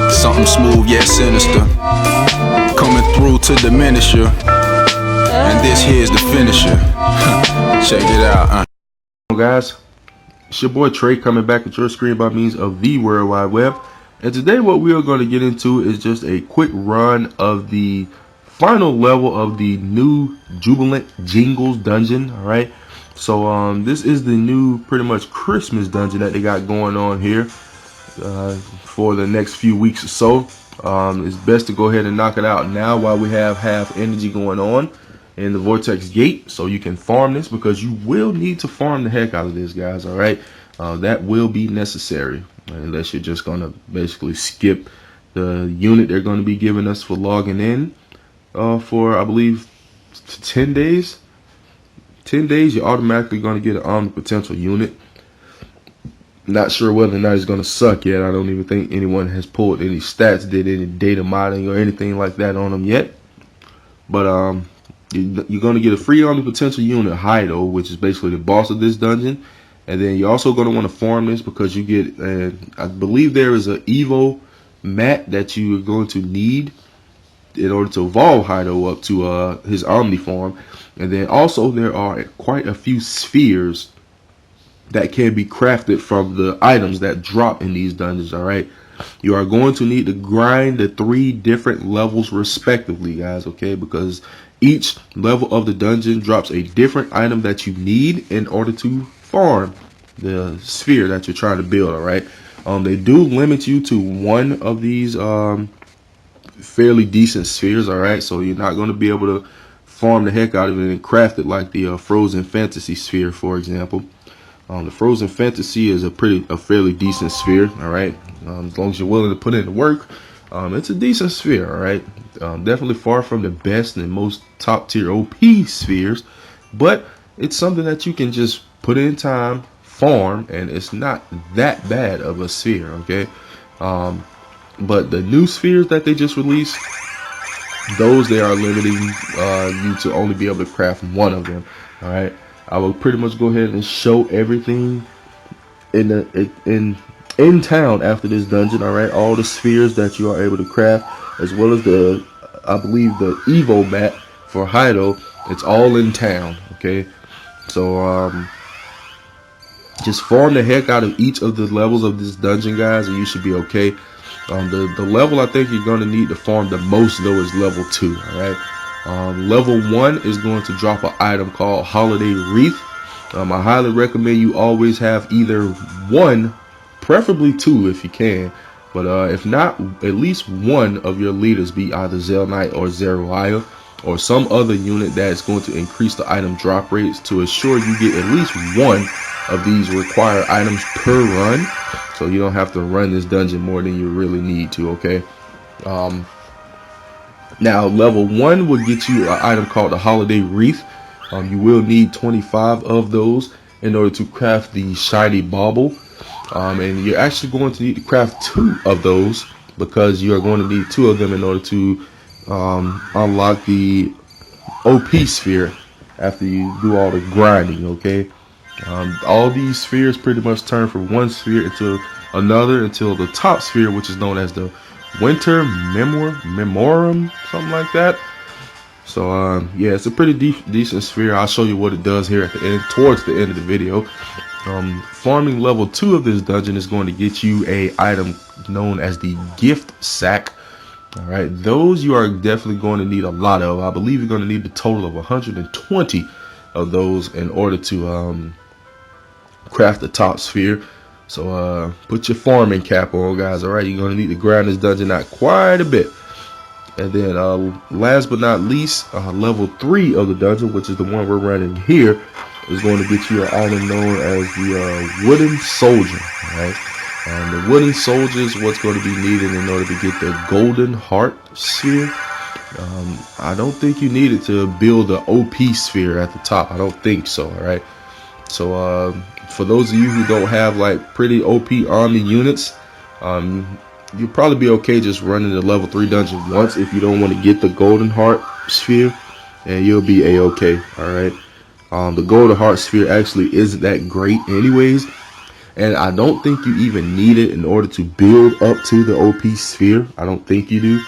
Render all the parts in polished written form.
Something smooth yet sinister, coming through to diminish you. And this here's the finisher. Check it out. Guys, it's your boy Trey coming back at your screen by means of the World Wide Web. And today what we are going to get into is just a quick run of the final level of the new Jubilant Jingles dungeon. Alright, so this is the new pretty much Christmas dungeon that they got going on here for the next few weeks or so. It's best to go ahead and knock it out now while we have half energy going on in the Vortex gate, so you can farm this, because you will need to farm the heck out of this, guys. All right, that will be necessary unless you're just gonna basically skip the unit they're going to be giving us for logging in for, I believe, 10 days. 10 days, you're automatically going to get an omnipotential unit. Not sure whether or not it's going to suck yet. I don't even think anyone has pulled any stats, did any data modeling or anything like that on them yet. But you're going to get a free omnipotential unit, Hido, which is basically the boss of this dungeon. And then you're also going to want to farm this because you get, I believe there is an Evo mat that you are going to need in order to evolve Hido up to his Omni form. And then also there are quite a few spheres that can be crafted from the items that drop in these dungeons. All right, you are going to need to grind the 3 different levels respectively, guys. Okay, because each level of the dungeon drops a different item that you need in order to farm the sphere that you're trying to build. All right, they do limit you to 1 of these fairly decent spheres. All right, so you're not going to be able to farm the heck out of it and craft it like the Frozen Fantasy sphere, for example. The Frozen Fantasy is a fairly decent sphere. All right, as long as you're willing to put in the work, it's a decent sphere. All right, definitely far from the best and most top tier OP spheres, but it's something that you can just put in time, farm, and it's not that bad of a sphere. Okay, but the new spheres that they just released, those they are limiting you to only be able to craft 1 of them. All right, I will pretty much go ahead and show everything in town after this dungeon. All right, all the spheres that you are able to craft, as well as the, I believe, the Evo mat for Hido. It's all in town. Okay, so just farm the heck out of each of the levels of this dungeon, guys, and you should be okay. The level I think you're going to need to farm the most though is level 2. All right. Level 1 is going to drop an item called Holiday Wreath. I highly recommend you always have either 1, preferably 2 if you can, but if not, at least 1 of your leaders be either Zell Knight or Zeruiah, or some other unit that is going to increase the item drop rates to assure you get at least 1 of these required items per run, so you don't have to run this dungeon more than you really need to. Okay. Now, level 1 will get you an item called the Holiday Wreath. You will need 25 of those in order to craft the Shiny Bauble. And you're actually going to need to craft 2 of those, because you are going to need 2 of them in order to unlock the OP sphere after you do all the grinding. Okay. All these spheres pretty much turn from 1 sphere into another until the top sphere, which is known as the Winter Memorum, something like that. So yeah, it's a pretty decent sphere. I'll show you what it does here at the end, towards the end of the video. Farming level 2 of this dungeon is going to get you a item known as the Gift Sack. All right, those you are definitely going to need a lot of. I believe you're going to need a total of 120 of those in order to craft the top sphere. So put your farming cap on, guys. All right, you're going to need to grind this dungeon out quite a bit. And then last but not least, level 3 of the dungeon, which is the one we're running here, is going to get you an item known as the Wooden Soldier. All right, the Wooden Soldier is what's going to be needed in order to get the Golden Heart sphere. I don't think you need it to build the OP sphere at the top. I don't think so. All right, so for those of you who don't have like pretty OP army units, you'll probably be okay just running the level 3 dungeon once if you don't want to get the Golden Heart sphere, and you'll be a-okay. All right, the Golden Heart sphere actually isn't that great anyways, And I don't think you even need it in order to build up to the OP sphere. I don't think you do.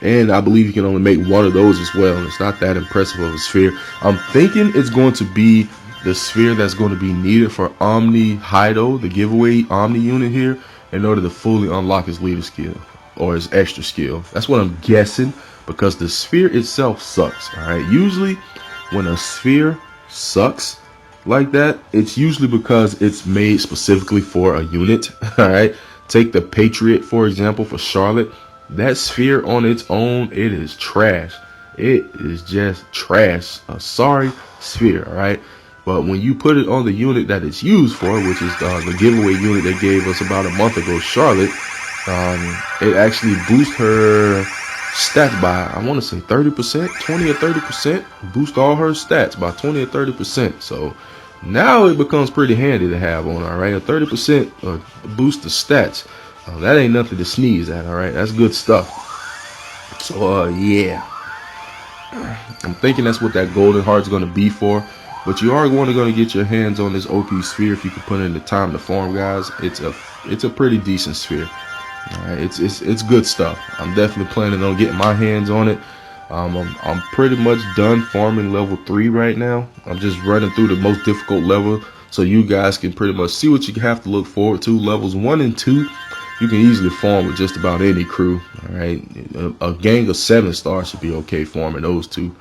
And I believe you can only make one of those as well. And it's not that impressive of a sphere. I'm thinking it's going to be the sphere that's going to be needed for Omni Hido, the giveaway Omni unit here, in order to fully unlock his leader skill or his extra skill. That's what I'm guessing, because the sphere itself sucks. Alright, usually when a sphere sucks like that, it's usually because it's made specifically for a unit. Alright, take the Patriot for example, for Charlotte. That sphere on its own, it is trash. It is just trash. A sorry sphere. Alright, but when you put it on the unit that it's used for, which is the giveaway unit they gave us about a month ago, Charlotte, it actually boosts her stats by, I want to say 30%, 20 or 30%, boost all her stats by 20 or 30%. So now it becomes pretty handy to have on, all right? A 30% boost to stats. That ain't nothing to sneeze at, all right? That's good stuff. So, yeah. I'm thinking that's what that golden heart's going to be for. But you are going to get your hands on this OP sphere if you can put in the time to farm, guys. It's a pretty decent sphere. Alright, it's good stuff. I'm definitely planning on getting my hands on it. I'm pretty much done farming level 3 right now. I'm just running through the most difficult level so you guys can pretty much see what you have to look forward to. Levels 1 and 2, you can easily farm with just about any crew. Alright, a gang of 7-stars should be okay farming those two.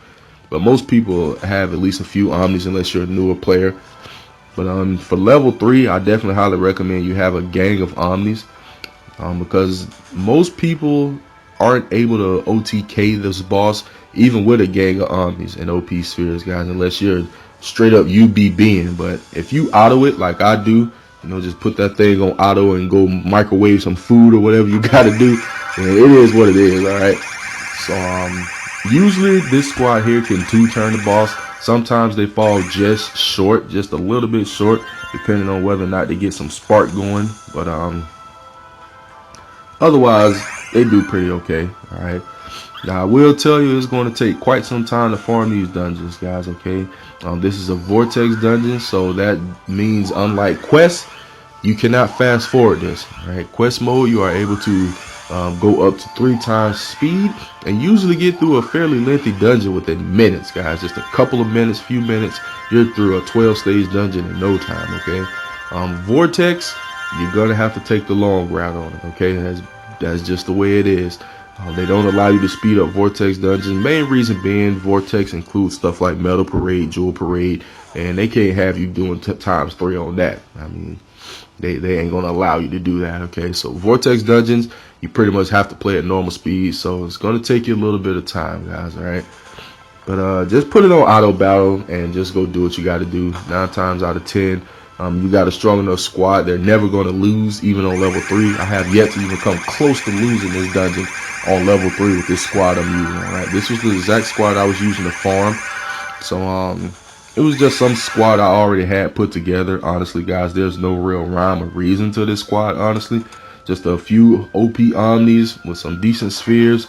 But most people have at least a few omnis unless you're a newer player. But for level 3, I definitely highly recommend you have a gang of omnis. Because most people aren't able to OTK this boss even with a gang of omnis and OP spheres, guys, unless you're straight up UBBing. But if you auto it like I do, you know, just put that thing on auto and go microwave some food or whatever you gotta do, and it is what it is. All right, so usually this squad here can 2-turn the boss. Sometimes they fall just short, just a little bit short, depending on whether or not they get some spark going. But otherwise, they do pretty okay. All right. Now I will tell you, it's going to take quite some time to farm these dungeons, guys. Okay. This is a Vortex dungeon, so that means unlike Quest, you cannot fast forward this. All right. Quest mode, you are able to go up to 3 times speed and usually get through a fairly lengthy dungeon within minutes, guys. Just a couple of minutes, few minutes, you're through a 12-stage dungeon in no time. Okay. Vortex, you're gonna have to take the long route on it. Okay, that's just the way it is. They don't allow you to speed up Vortex dungeons. Main reason being, Vortex includes stuff like Metal Parade, Jewel Parade, and they can't have you doing times 3 on that. I mean, they ain't gonna allow you to do that. Okay, so Vortex dungeons, you pretty much have to play at normal speed, so it's gonna take you a little bit of time, guys. All right, but just put it on auto battle and just go do what you got to do. 9 times out of 10. You got a strong enough squad, they're never going to lose, even on level 3. I have yet to even come close to losing this dungeon on level 3 with this squad I'm using. Alright, this was the exact squad I was using to farm. So it was just some squad I already had put together. Honestly, guys, there's no real rhyme or reason to this squad, honestly. Just a few OP omnis with some decent spheres,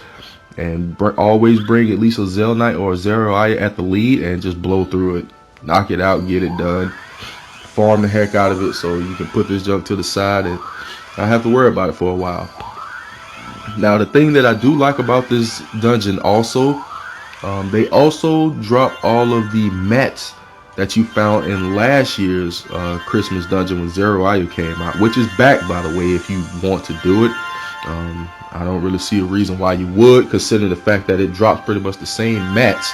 and always bring at least a Zell Knight or a Zero Eye at the lead and just blow through it. Knock it out, get it done. Farm the heck out of it so you can put this junk to the side and not have to worry about it for a while. Now, the thing that I do like about this dungeon also, they also drop all of the mats that you found in last year's Christmas dungeon when Zero Ayu came out, which is back, by the way, if you want to do it. I don't really see a reason why you would, considering the fact that it drops pretty much the same mats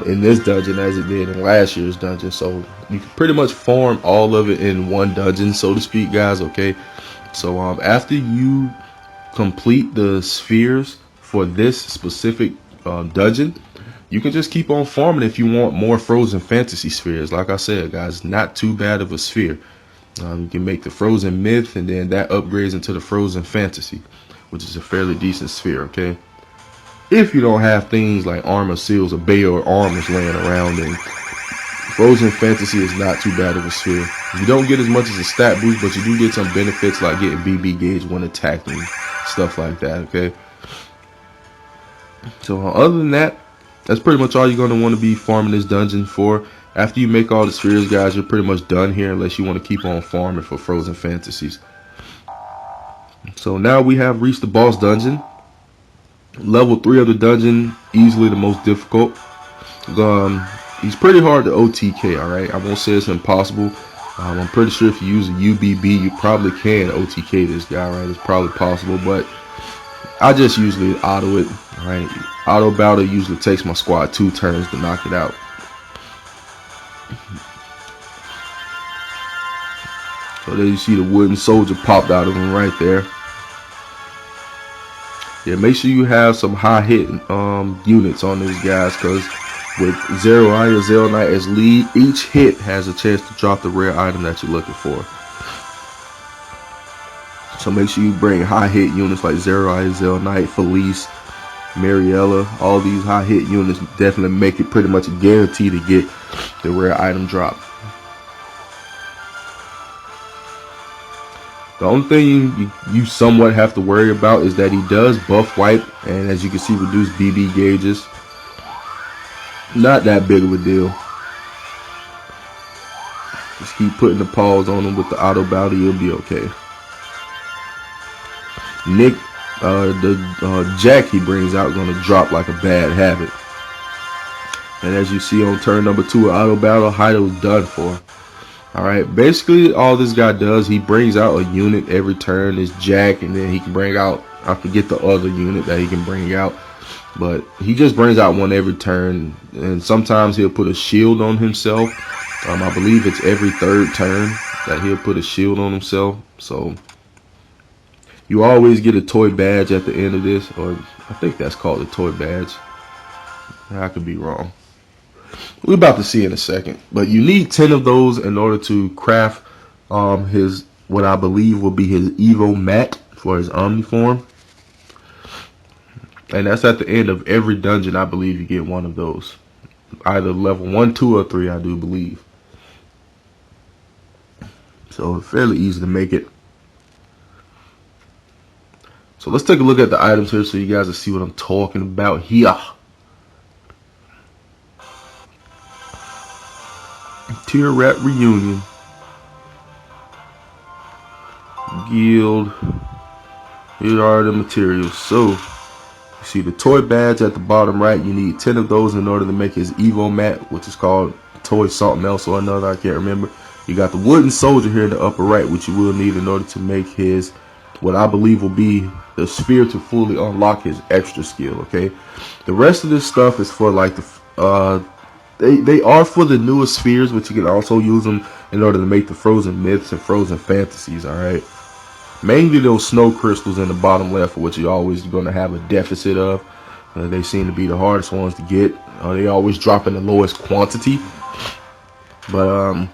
in this dungeon as it did in last year's dungeon. So you can pretty much farm all of it in one dungeon, so to speak, guys. Okay, so after you complete the spheres for this specific dungeon, you can just keep on farming if you want more Frozen Fantasy spheres. Like I said, guys, not too bad of a sphere. You can make the Frozen Myth, and then that upgrades into the Frozen Fantasy, which is a fairly decent sphere. Okay, if you don't have things like armor seals or Bayo or armors laying around, and Frozen Fantasy is not too bad of a sphere. You don't get as much as a stat boost, but you do get some benefits like getting BB gauge when attacking, stuff like that. Okay, so other than that, that's pretty much all you're going to want to be farming this dungeon for. After you make all the spheres, guys, you're pretty much done here unless you want to keep on farming for frozen fantasies. So now we have reached the boss dungeon. Level 3 of the dungeon, easily the most difficult. He's pretty hard to OTK, alright? I won't say it's impossible. I'm pretty sure if you use a UBB, you probably can OTK this guy, right? It's probably possible, but I just usually auto it, right? Auto battle usually takes my squad 2 turns to knock it out. So there you see the wooden soldier popped out of him right there. Yeah, make sure you have some high hit units on these guys, because with Zero Eye or Zero Knight as lead, each hit has a chance to drop the rare item that you're looking for. So make sure you bring high hit units like Zero Eye, Zero Knight, Felice, Mariella. All these high hit units definitely make it pretty much a guarantee to get the rare item drop. The only thing you somewhat have to worry about is that he does buff wipe, and as you can see, reduce BB gauges. Not that big of a deal. Just keep putting the pause on him with the auto bounty, you'll be okay. Nick, the jack he brings out gonna drop like a bad habit. And as you see on turn number 2 of auto battle, Hido's done for. Alright, basically all this guy does, he brings out a unit every turn, this jack, and then he can bring out, I forget the other unit that he can bring out, but he just brings out one every turn, and sometimes he'll put a shield on himself. I believe it's every 3rd turn that he'll put a shield on himself. So you always get a toy badge at the end of this, or I think that's called a toy badge. I could be wrong. We're about to see in a second, but you need 10 of those in order to craft his, what I believe will be his Evo mat for his Omniform. And that's at the end of every dungeon. I believe you get one of those, either level 1, 2, or 3, I do believe. So fairly easy to make it. So let's take a look at the items here so you guys will see what I'm talking about here. Tier Rat Reunion. Guild. Here are the materials. So, you see the toy badge at the bottom right. You need 10 of those in order to make his Evo mat, which is called toy something else or another. I can't remember. You got the wooden soldier here in the upper right, which you will need in order to make his, what I believe will be the sphere to fully unlock his extra skill, okay? The rest of this stuff is for like the, they are for the newer spheres, but you can also use them in order to make the frozen myths and frozen fantasies, alright? Mainly those snow crystals in the bottom left, which you're always going to have a deficit of. They seem to be the hardest ones to get. They always drop in the lowest quantity. But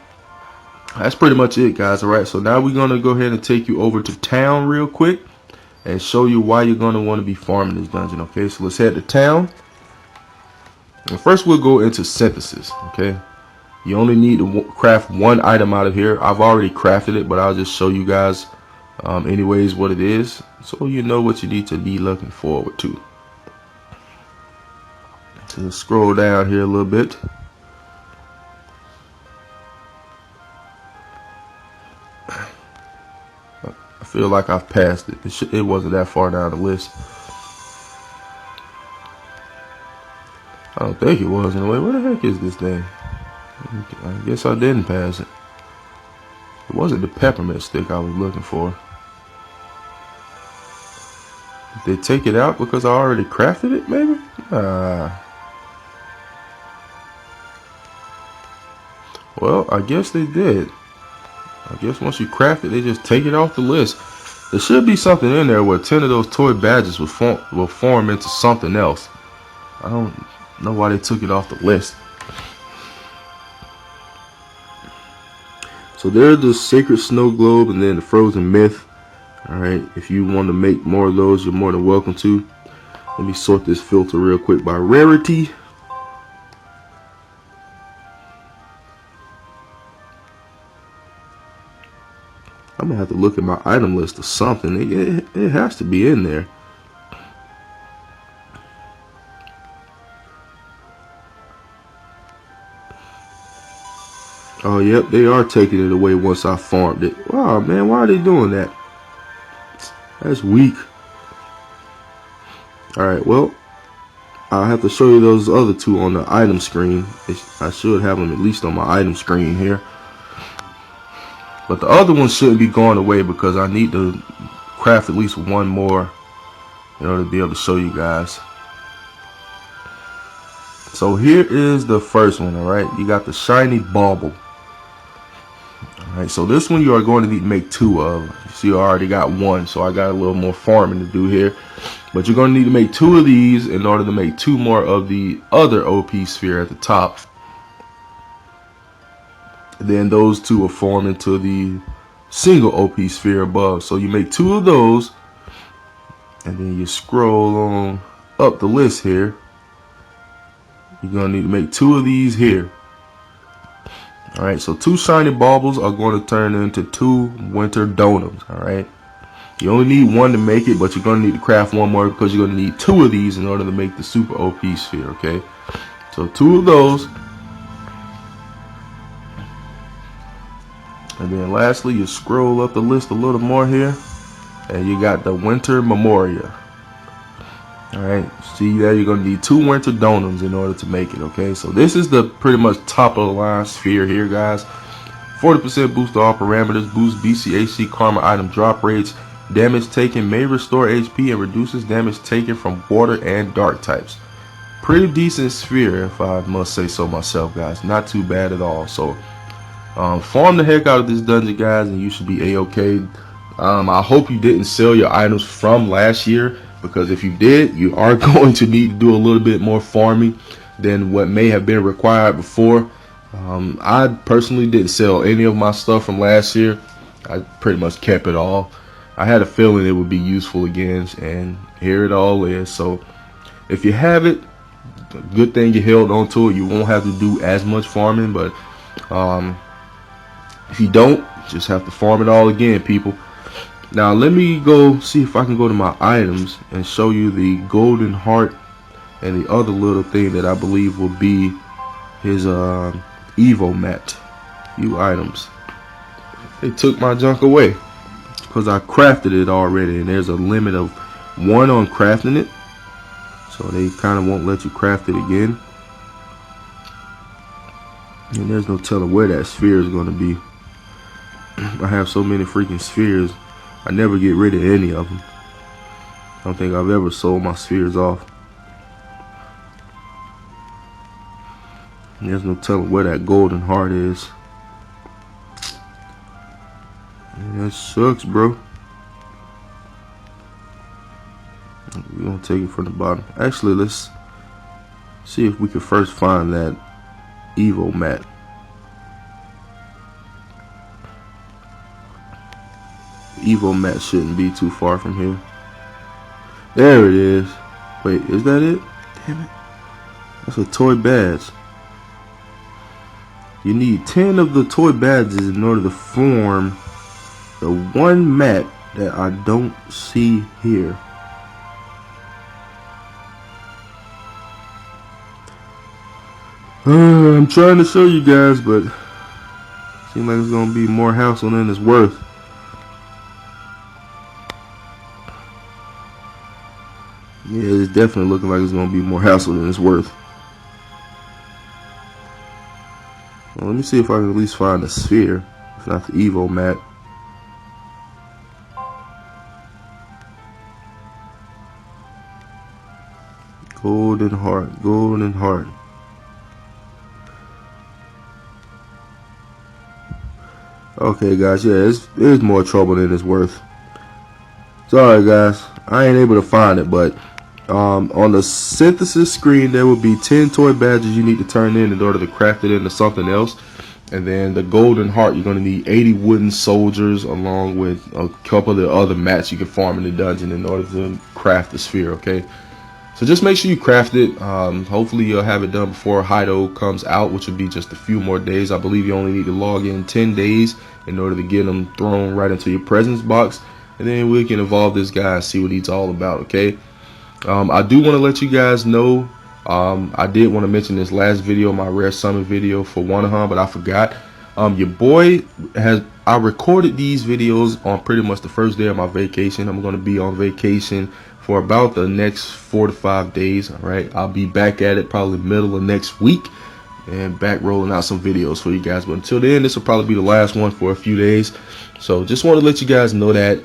that's pretty much it, guys. Alright, so now we're going to go ahead and take you over to town real quick and show you why you're going to want to be farming this dungeon, okay? So let's head to town. And first we'll go into synthesis, okay? You only need to craft one item out of here. I've already crafted it, but I'll just show you guys anyways what it is, so you know what you need to be looking forward to. So let's scroll down here a little bit. I feel like I've passed it. It wasn't that far down the list. I don't think it was anyway. Where the heck is this thing? I guess I didn't pass it. It wasn't the peppermint stick I was looking for. Did they take it out because I already crafted it, maybe? Well, I guess they did. I guess once you craft it, they just take it off the list. There should be something in there where 10 of those toy badges will form into something else. I don't know why they took it off the list. So there's the Sacred Snow Globe and then the Frozen Myth. Alright, if you want to make more of those, you're more than welcome to. Let me sort this filter real quick by rarity. I'm gonna have to look at my item list or something. It has to be in there. Oh, yep, they are taking it away once I farmed it. Wow, man, why are they doing that? That's weak. Alright, well, I'll have to show you those other two on the item screen. I should have them at least on my item screen here. But the other ones shouldn't be going away because I need to craft at least one more in order to be able to show you guys. So here is the first one, alright? You got the shiny bauble. Alright, so this one you are going to need to make two of. You see, I already got one, so I got a little more farming to do here. But you're going to need to make two of these in order to make two more of the other OP sphere at the top. And then those two will form into the single OP sphere above. So you make two of those, and then you scroll on up the list here. You're going to need to make two of these here. Alright, so two shiny baubles are going to turn into two winter donuts. Alright. You only need one to make it, but you're going to need to craft one more because you're going to need two of these in order to make the super OP sphere, okay? So two of those. And then lastly, you scroll up the list a little more here, and you got the winter memoria. Alright, see there, you're going to need two winter donuts in order to make it, okay? So this is the pretty much top of the line sphere here, guys. 40% boost to all parameters, boost BCAC karma item drop rates, damage taken may restore HP and reduces damage taken from water and dark types. Pretty decent sphere, if I must say so myself, guys. Not too bad at all. So farm the heck out of this dungeon, guys, and you should be a-okay. I hope you didn't sell your items from last year, because if you did, you are going to need to do a little bit more farming than what may have been required before. I personally didn't sell any of my stuff from last year. I pretty much kept it all. I had a feeling it would be useful again, and here it all is. So if you have it, good thing you held on to it. You won't have to do as much farming, but if you don't, just have to farm it all again, people. Now let me go see if I can go to my items and show you the golden heart and the other little thing that I believe will be his Evo mat. Few items. They took my junk away because I crafted it already, and there's a limit of 1 on crafting it, so they kind of won't let you craft it again. And there's no telling where that sphere is going to be. I have so many freaking spheres, I never get rid of any of them. I don't think I've ever sold my spheres off. And there's no telling where that golden heart is. Man, that sucks, bro. We're gonna take it from the bottom. Actually, let's see if we can first find that Evo mat. Evo mat shouldn't be too far from here. There it is. Wait, is that it? Damn it. That's a toy badge. You need 10 of the toy badges in order to form the one mat that I don't see here. I'm trying to show you guys, but seems like it's gonna be more hassle than it's worth. Yeah, it's definitely looking like it's gonna be more hassle than it's worth. Well, let me see if I can at least find a sphere, if not the Evo mat. Golden heart, golden heart. Okay, guys, yeah, it's more trouble than it's worth. Sorry, guys, I ain't able to find it, but on the synthesis screen there will be 10 toy badges you need to turn in order to craft it into something else. And then the golden heart, you're going to need 80 wooden soldiers along with a couple of the other mats you can farm in the dungeon in order to craft the sphere, okay? So just make sure you craft it. Hopefully you'll have it done before Hido comes out, which will be just a few more days. I believe you only need to log in 10 days in order to get them thrown right into your presence box. And then we can evolve this guy and see what he's all about, okay? I do want to let you guys know, I did want to mention this last video, my rare summon video for Wanahan, but I forgot. Your boy I recorded these videos on pretty much the first day of my vacation. I'm going to be on vacation for about the next 4 to 5 days. All right, I'll be back at it probably middle of next week and back rolling out some videos for you guys. But until then, this will probably be the last one for a few days. So just want to let you guys know that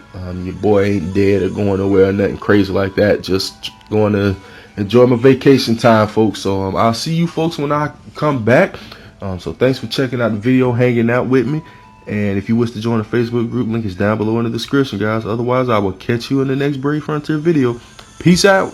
your boy ain't dead or going nowhere or nothing crazy like that. Just going to enjoy my vacation time, folks. So I'll see you folks when I come back. So thanks for checking out the video, hanging out with me. And if you wish to join the Facebook group, link is down below in the description, guys. Otherwise, I will catch you in the next Brave Frontier video. Peace out.